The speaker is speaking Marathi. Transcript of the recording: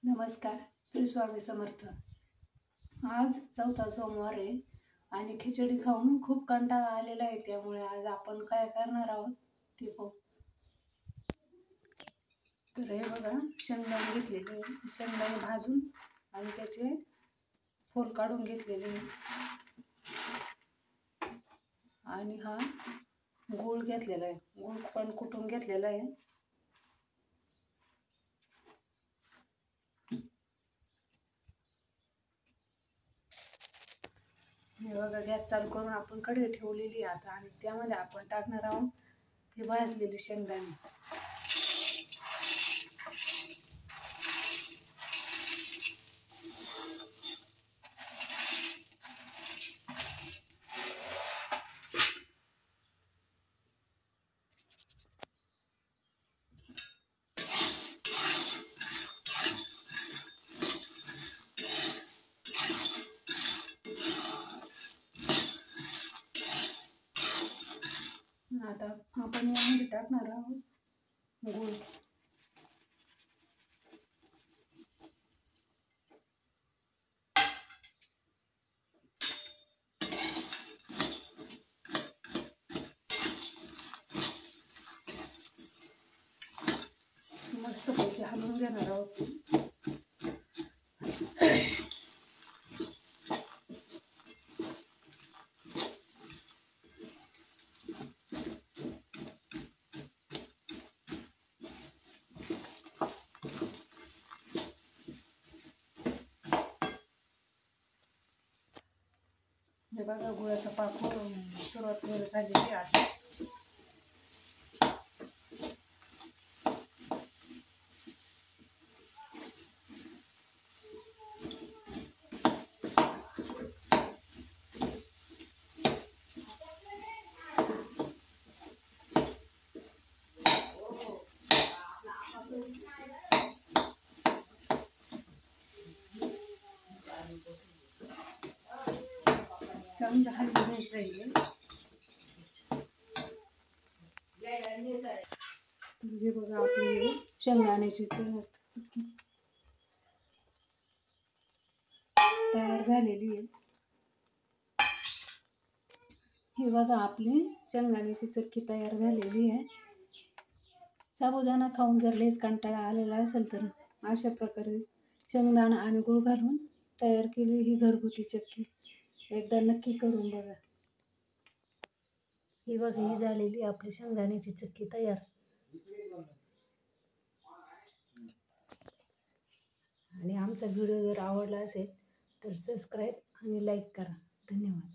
नमस्कार. श्री स्वामी समर्थ. आज चौथा सोमवार आहे आणि खिचडी खाऊन खूप कंटाळा आलेला आहे. त्यामुळे आज आपण काय करणार आहोत ते पाहू. तर हे बघा, शेंगदाणे घेतलेले आहे. शेंगदाणे भाजून आणि त्याचे फोल काढून घेतलेले आहे. आणि हा गूळ घेतलेला आहे. गूळ पण कुटून घेतलेला आहे. हे बघा, गॅस चालू करून आपण कढई ठेवलेली आता आणि त्यामध्ये आपण टाकणार आहोत हे भाजलेले शेंगदाणे. आता आपण यामध्ये टाकणार आहोत गूळ. मस्तपैकी हलवून घेणार आहोत. हे बघा, गुळाचा पाक सुरुवात झालेली आहे. चांगलं हलवून घ्यायचं आहे. हे बघा, आपली शेंगदाण्याची चटणी तयार झालेली आहे. हे बघा, आपली शेंगदाण्याची चक्की तयार झालेली आहे. साबुदाणा खाऊन जर लयच कंटाळा आलेला असेल तर अशा प्रकारे शेंगदाणा आणि गूळ घालून तयार केली ही घरगुती चक्की एकदा नक्की करून बघा. ही बघा, ही झालेली आपली शेंगदाण्याची चक्की तयार. आणि आमचा व्हिडिओ जर आवडला असेल तर सबस्क्राईब आणि लाईक करा. धन्यवाद.